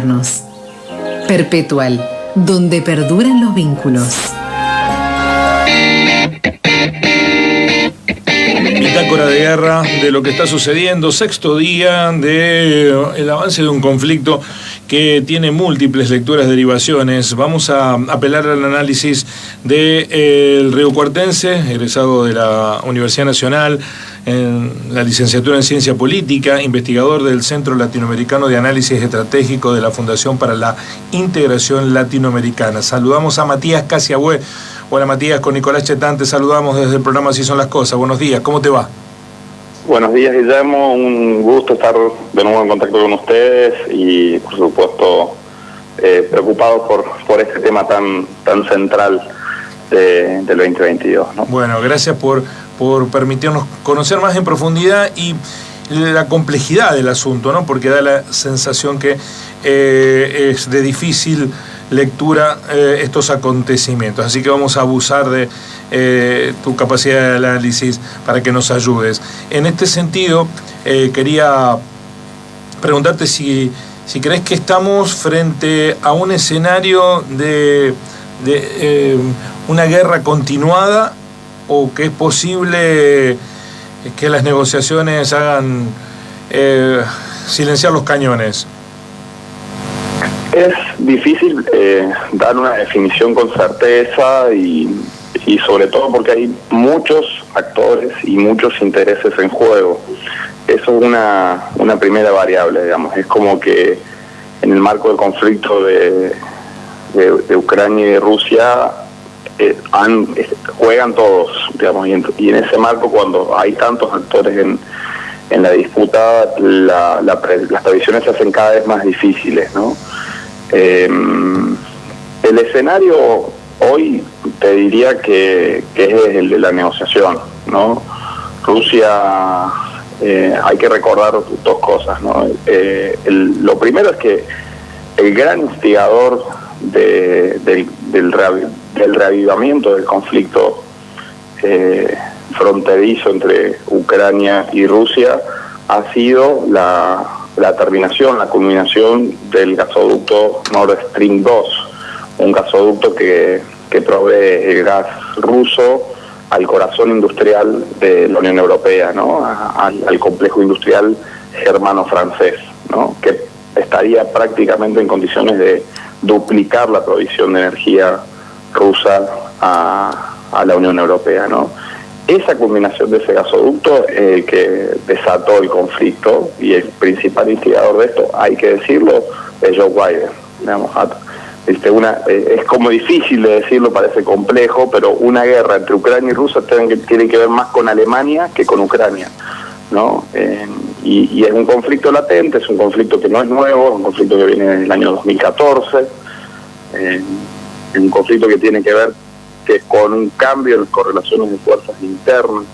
reencontrarnos. Perpetual, donde perduran los vínculos. Bitácora de guerra de lo que está sucediendo, sexto día del avance de un conflicto que tiene múltiples lecturas, derivaciones. Vamos a apelar al análisis del riocuartense, egresado de la Universidad Nacional, en la licenciatura en Ciencia Política, investigador del Centro Latinoamericano de Análisis Estratégico de la Fundación para la Integración Latinoamericana. Saludamos a Matías Casiagüe. Hola Matías, con Nicolás Chetán te saludamos desde el programa Así Son las Cosas. Buenos días, ¿cómo te va? Buenos días, Guillermo, un gusto estar de nuevo en contacto con ustedes y por supuesto preocupado por este tema tan central del 2022, ¿no? Bueno, gracias por permitirnos conocer más en profundidad y la complejidad del asunto, ¿no? Porque da la sensación que es de difícil lectura estos acontecimientos, así que vamos a abusar de tu capacidad de análisis para que nos ayudes. En este sentido, quería preguntarte si crees que estamos frente a un escenario de una guerra continuada o que es posible que las negociaciones hagan silenciar los cañones. Es difícil dar una definición con certeza y sobre todo porque hay muchos actores y muchos intereses en juego. Eso es una primera variable, digamos. Es como que en el marco del conflicto de Ucrania y de Rusia juegan todos, digamos, y en ese marco, cuando hay tantos actores en la disputa, las previsiones se hacen cada vez más difíciles, ¿no? El escenario hoy te diría que es el de la negociación, ¿no? Rusia, hay que recordar dos cosas, ¿no? Lo primero es que el gran instigador del reavivamiento del conflicto fronterizo entre Ucrania y Rusia ha sido la terminación, la culminación del gasoducto Nord Stream 2, un gasoducto que provee el gas ruso al corazón industrial de la Unión Europea, ¿no? Al complejo industrial germano-francés, ¿no? Que estaría prácticamente en condiciones de duplicar la provisión de energía rusa a la Unión Europea, ¿no? Esa culminación de ese gasoducto que desató el conflicto, y el principal instigador de esto, hay que decirlo, es Joe Biden. Digamos, es como difícil de decirlo, parece complejo, pero una guerra entre Ucrania y Rusia tiene que ver más con Alemania que con Ucrania, ¿no? Y es un conflicto latente, es un conflicto que no es nuevo, es un conflicto que viene desde el año 2014, es un conflicto que tiene que ver con un cambio en las correlaciones de fuerzas internas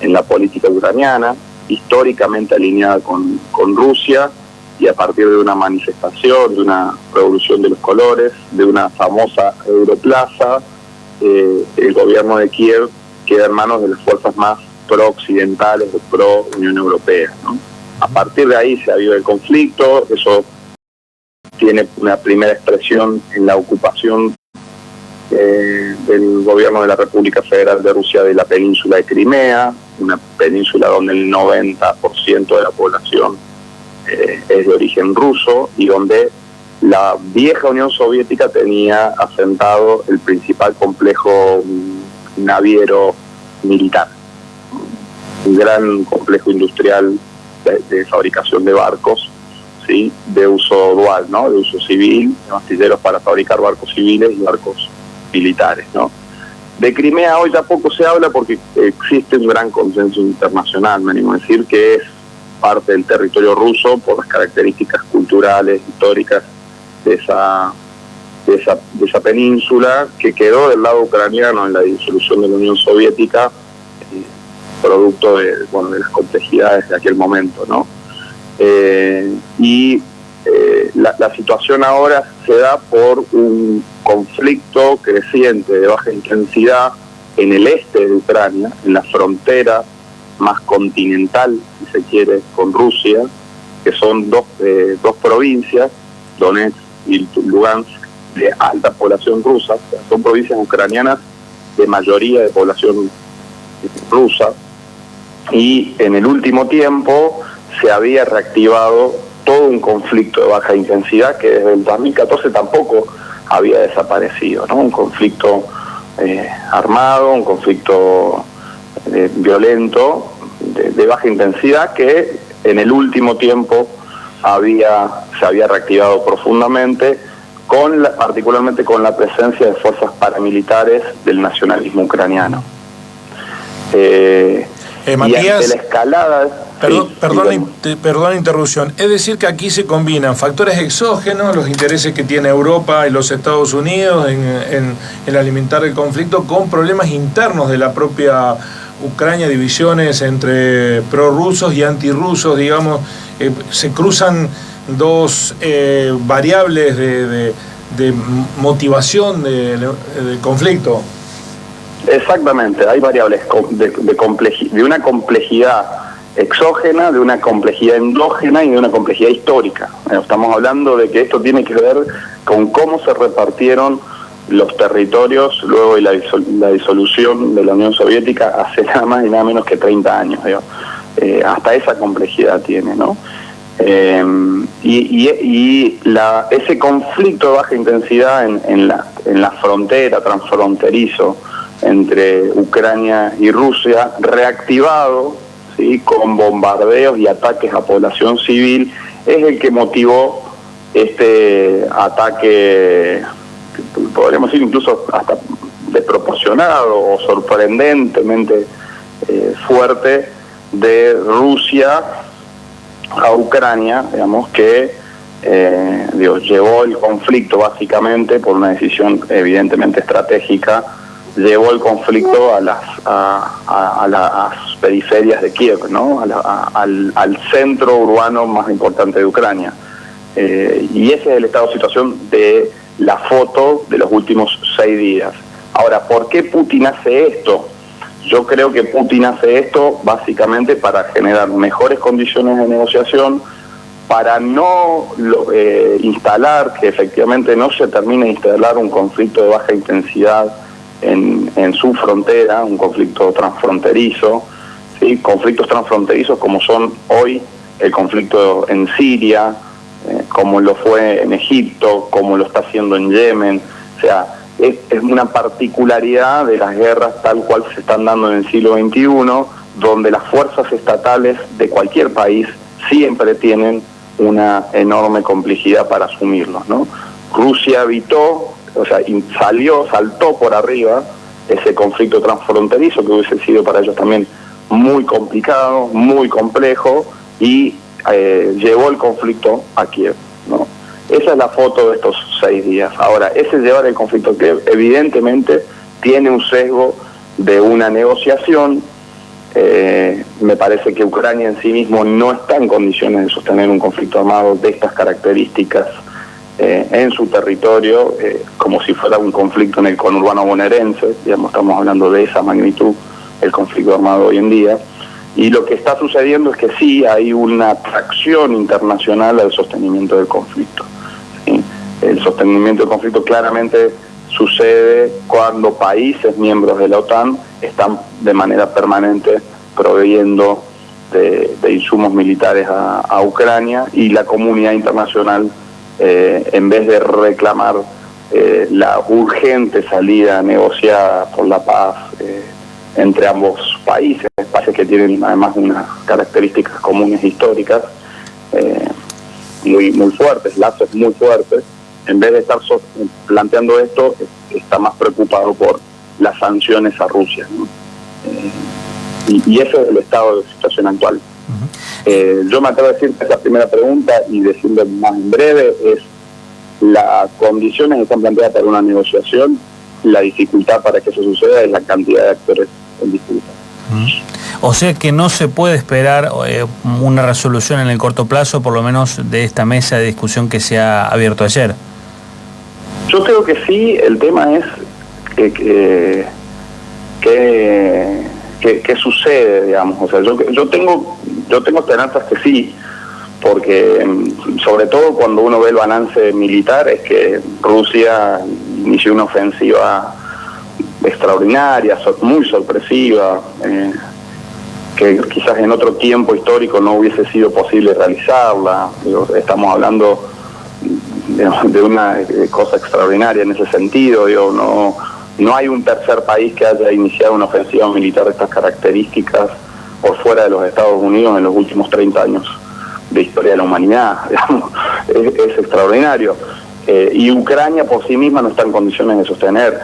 en la política ucraniana, históricamente alineada con Rusia, y a partir de una manifestación, de una revolución de los colores, de una famosa Europlaza, el gobierno de Kiev queda en manos de las fuerzas más pro-occidentales o pro-Unión Europea, ¿no? A partir de ahí se aviva el conflicto. Eso tiene una primera expresión en la ocupación del gobierno de la República Federal de Rusia de la península de Crimea, una península donde el 90% de la población es de origen ruso y donde la vieja Unión Soviética tenía asentado el principal complejo naviero militar, un gran complejo industrial de fabricación de barcos, ¿sí? De uso dual, ¿no? De uso civil, astilleros para fabricar barcos civiles y barcos militares, ¿no? De Crimea hoy ya poco se habla porque existe un gran consenso internacional, me animo a decir, que es parte del territorio ruso por las características culturales, históricas de esa península, que quedó del lado ucraniano en la disolución de la Unión Soviética, producto de las complejidades de aquel momento, ¿no? La situación ahora se da por un conflicto creciente de baja intensidad en el este de Ucrania, en la frontera más continental, si se quiere, con Rusia, que son dos provincias Donetsk y Lugansk, de alta población rusa. O sea, son provincias ucranianas de mayoría de población rusa, y en el último tiempo se había reactivado todo un conflicto de baja intensidad que desde el 2014 tampoco había desaparecido, ¿no? Un conflicto armado, un conflicto violento, de baja intensidad, que en el último tiempo se había reactivado profundamente, particularmente con la presencia de fuerzas paramilitares del nacionalismo ucraniano. Matías, y ante la escalada... perdón la interrupción. Es decir, que aquí se combinan factores exógenos, los intereses que tiene Europa y los Estados Unidos en alimentar el conflicto, con problemas internos de la propia Ucrania, divisiones entre prorrusos y antirrusos, digamos. Se cruzan dos variables de motivación del conflicto. Exactamente, hay variables de una complejidad exógena, de una complejidad endógena y de una complejidad histórica. Estamos hablando de que esto tiene que ver con cómo se repartieron los territorios luego de la disolución de la Unión Soviética hace nada más y nada menos que 30 años. Hasta esa complejidad tiene, ¿no? Ese conflicto de baja intensidad en la frontera, transfronterizo entre Ucrania y Rusia, reactivado, ¿sí?, con bombardeos y ataques a población civil, es el que motivó este ataque, podríamos decir incluso hasta desproporcionado o sorprendentemente fuerte, de Rusia a Ucrania, digamos, que llevó el conflicto básicamente por una decisión evidentemente estratégica, llevó el conflicto a las periferias de Kiev, ¿no? Al centro urbano más importante de Ucrania. Y ese es el estado de situación de la foto de los últimos 6 días. Ahora, ¿por qué Putin hace esto? Yo creo que Putin hace esto básicamente para generar mejores condiciones de negociación, para no instalar, que efectivamente no se termine de instalar un conflicto de baja intensidad en su frontera, un conflicto transfronterizo, ¿sí? Conflictos transfronterizos como son hoy el conflicto en Siria, como lo fue en Egipto, como lo está haciendo en Yemen. O sea, es una particularidad de las guerras tal cual se están dando en el siglo XXI, donde las fuerzas estatales de cualquier país siempre tienen una enorme complejidad para asumirlos, ¿no? Rusia evitó, o sea, saltó por arriba ese conflicto transfronterizo que hubiese sido para ellos también muy complicado, muy complejo, y llevó el conflicto a Kiev, ¿no? Esa es la foto de estos 6 días. Ahora, ese llevar el conflicto a Kiev evidentemente tiene un sesgo de una negociación. Me parece que Ucrania en sí mismo no está en condiciones de sostener un conflicto armado de estas características en su territorio, como si fuera un conflicto en el conurbano bonaerense. Digamos, estamos hablando de esa magnitud, el conflicto armado hoy en día. Y lo que está sucediendo es que sí hay una atracción internacional al sostenimiento del conflicto, ¿sí? El sostenimiento del conflicto claramente sucede cuando países miembros de la OTAN están de manera permanente proveyendo de insumos militares a Ucrania, y la comunidad internacional, en vez de reclamar la urgente salida negociada por la paz entre ambos países que tienen además unas características comunes históricas muy fuertes, lazos muy fuertes, en vez de estar planteando esto, está más preocupado por las sanciones a Rusia, ¿no? Y ese es el estado de situación actual. Yo me atrevo a decir que esa primera pregunta, y decirlo más en breve, es las condiciones que están planteadas para una negociación. La dificultad para que eso suceda es la cantidad de actores en disputa. O sea que no se puede esperar una resolución en el corto plazo, por lo menos de esta mesa de discusión que se ha abierto ayer. Yo creo que sí. El tema es ¿qué sucede, digamos? O sea, yo tengo esperanzas que sí, porque sobre todo cuando uno ve el balance militar es que Rusia inició una ofensiva extraordinaria, muy sorpresiva, que quizás en otro tiempo histórico no hubiese sido posible realizarla. Estamos hablando de una cosa extraordinaria en ese sentido. No hay un tercer país que haya iniciado una ofensiva militar de estas características por fuera de los Estados Unidos en los últimos 30 años de historia de la humanidad. Digamos, es extraordinario. Y Ucrania por sí misma no está en condiciones de sostener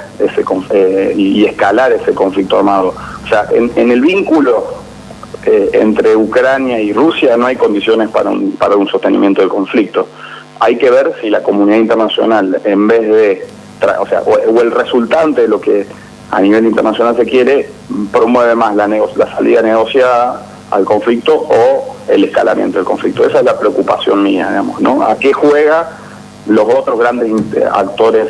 y escalar ese conflicto armado. O sea, en el vínculo entre Ucrania y Rusia no hay condiciones para un sostenimiento del conflicto. Hay que ver si la comunidad internacional, en vez de, o el resultante de lo que a nivel internacional se quiere, promueve más la salida negociada al conflicto o el escalamiento del conflicto. Esa es la preocupación mía, digamos, ¿no? ¿A qué juega los otros grandes actores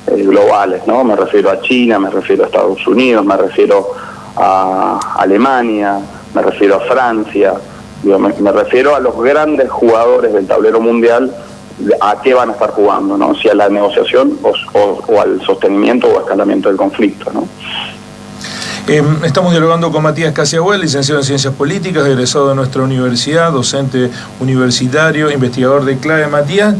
globales, ¿no? Me refiero a China, me refiero a Estados Unidos, me refiero a Alemania, me refiero a Francia, me refiero a los grandes jugadores del tablero mundial. ¿A qué van a estar jugando, no? Si a la negociación o al sostenimiento o escalamiento del conflicto, ¿no? Estamos dialogando con Matías Casiagüel, licenciado en Ciencias Políticas, egresado de nuestra universidad, docente universitario, investigador de clave. Matías,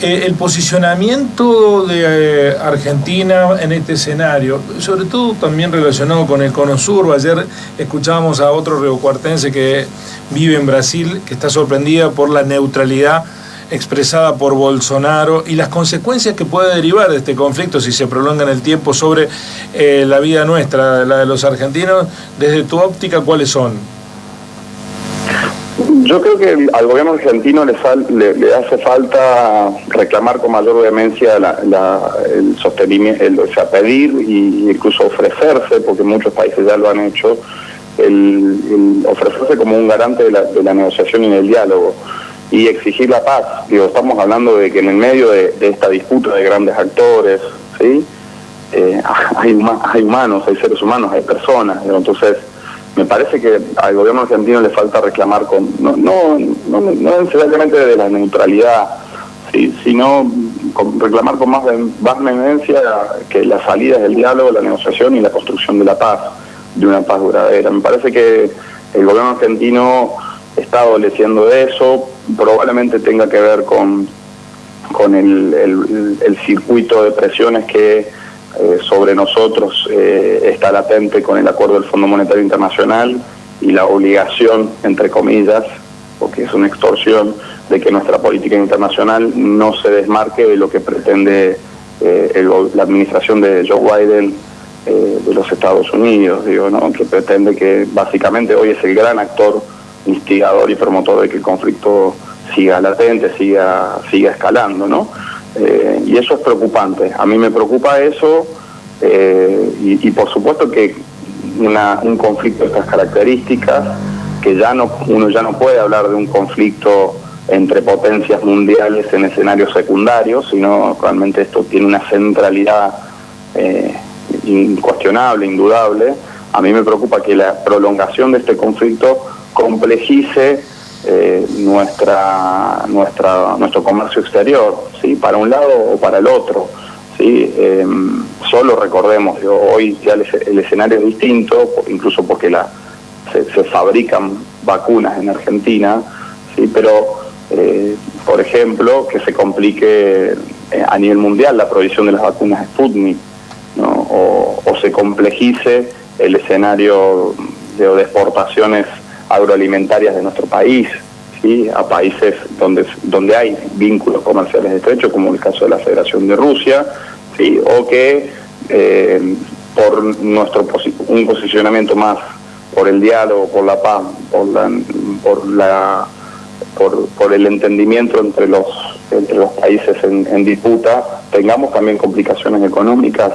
el posicionamiento de Argentina en este escenario, sobre todo también relacionado con el Cono Sur. Ayer escuchábamos a otro riocuartense que vive en Brasil, que está sorprendida por la neutralidad expresada por Bolsonaro y las consecuencias que puede derivar de este conflicto si se prolonga en el tiempo sobre la vida nuestra, la de los argentinos. Desde tu óptica, ¿cuáles son? Yo creo que al gobierno argentino le hace falta reclamar con mayor vehemencia el sostenimiento, o sea, pedir e incluso ofrecerse, porque muchos países ya lo han hecho, el ofrecerse como un garante de la negociación y del diálogo, y exigir la paz. Estamos hablando de que en el medio de esta disputa de grandes actores, ¿sí? Hay humanos, hay seres humanos, hay personas. Entonces, me parece que al gobierno argentino le falta reclamar no necesariamente de la neutralidad, ¿sí? Sino reclamar con más vehemencia que las salidas del diálogo, la negociación y la construcción de la paz, de una paz duradera. Me parece que el gobierno argentino está adoleciendo de eso. Probablemente tenga que ver con el circuito de presiones que sobre nosotros está latente con el acuerdo del Fondo Monetario Internacional y la obligación, entre comillas, porque es una extorsión, de que nuestra política internacional no se desmarque de lo que pretende la administración de Joe Biden de los Estados Unidos, ¿no? Que pretende que básicamente hoy es el gran actor instigador y promotor de que el conflicto siga latente, siga escalando, ¿no? Y eso es preocupante. A mí me preocupa eso, y por supuesto que un conflicto de estas características, que uno ya no puede hablar de un conflicto entre potencias mundiales en escenarios secundarios, sino realmente esto tiene una centralidad incuestionable, indudable. A mí me preocupa que la prolongación de este conflicto complejice nuestro comercio exterior, ¿sí? Para un lado o para el otro, ¿sí? Solo recordemos, hoy ya el escenario es distinto, incluso porque se fabrican vacunas en Argentina, ¿sí? Pero por ejemplo, que se complique a nivel mundial la provisión de las vacunas Sputnik, ¿no? O se complejice el escenario de exportaciones agroalimentarias de nuestro país, ¿sí? A países donde hay vínculos comerciales estrechos, como el caso de la Federación de Rusia, ¿sí? O que por un posicionamiento más por el diálogo, por la paz, por el entendimiento entre los países en disputa, tengamos también complicaciones económicas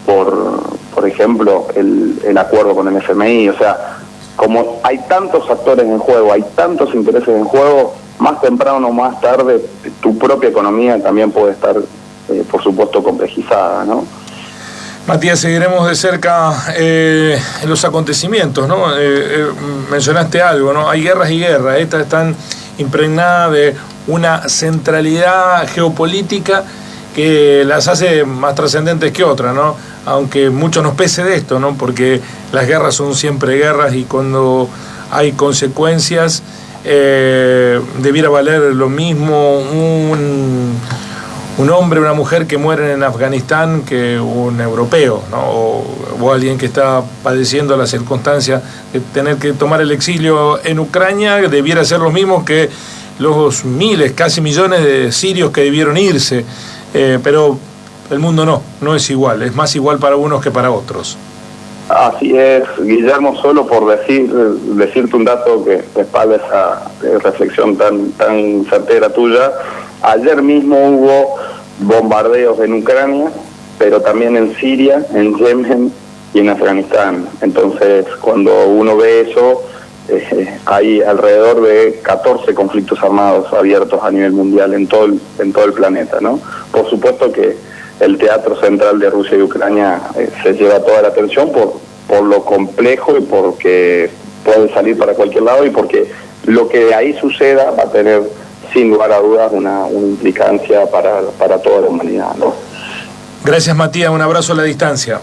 por ejemplo, el acuerdo con el FMI. O sea, como hay tantos actores en juego, hay tantos intereses en juego, más temprano o más tarde tu propia economía también puede estar, por supuesto, complejizada, ¿no? Matías, seguiremos de cerca los acontecimientos, ¿no? Mencionaste algo, ¿no? Hay guerras y guerras, estas están impregnada de una centralidad geopolítica que las hace más trascendentes que otras, ¿no? Aunque mucho nos pese de esto, ¿no? Porque las guerras son siempre guerras y cuando hay consecuencias debiera valer lo mismo un hombre, una mujer que mueren en Afganistán que un europeo, ¿no? O alguien que está padeciendo la circunstancia de tener que tomar el exilio en Ucrania debiera ser lo mismo que los miles, casi millones de sirios que debieron irse. Pero el mundo no es igual, es más igual para unos que para otros. Así es, Guillermo, solo por decirte un dato que respalda esa reflexión tan certera tuya. Ayer mismo hubo bombardeos en Ucrania, pero también en Siria, en Yemen y en Afganistán. Entonces, cuando uno ve eso, hay alrededor de 14 conflictos armados abiertos a nivel mundial en todo el planeta, ¿no? Por supuesto que el teatro central de Rusia y Ucrania se lleva toda la atención por lo complejo y porque puede salir para cualquier lado y porque lo que de ahí suceda va a tener sin lugar a dudas una implicancia para toda la humanidad, ¿no? Gracias, Matías, un abrazo a la distancia.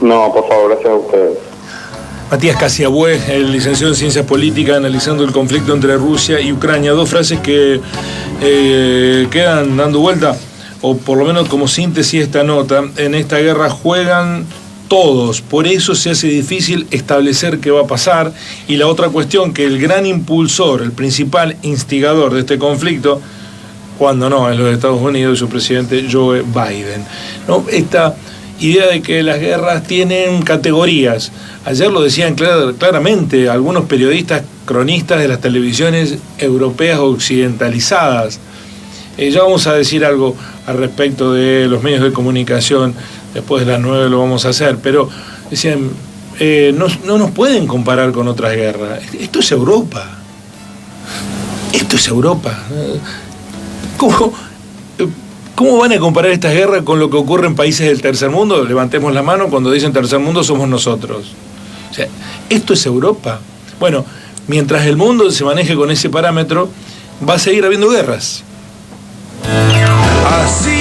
No, por favor, gracias a ustedes. Matías Casiabue, el licenciado en Ciencias Políticas, analizando el conflicto entre Rusia y Ucrania. Dos frases que quedan dando vuelta, o por lo menos como síntesis esta nota. En esta guerra juegan todos, por eso se hace difícil establecer qué va a pasar. Y la otra cuestión, que el gran impulsor, el principal instigador de este conflicto, cuando no, es los Estados Unidos y su presidente Joe Biden, ¿no? Esta idea de que las guerras tienen categorías. Ayer lo decían claramente algunos periodistas cronistas de las televisiones europeas occidentalizadas. Ya vamos a decir algo al respecto de los medios de comunicación, después de las 9 lo vamos a hacer, pero decían, no nos pueden comparar con otras guerras. Esto es Europa. Esto es Europa. ¿Cómo van a comparar estas guerras con lo que ocurre en países del tercer mundo? Levantemos la mano, cuando dicen tercer mundo somos nosotros. O sea, esto es Europa. Bueno, mientras el mundo se maneje con ese parámetro, va a seguir habiendo guerras. Así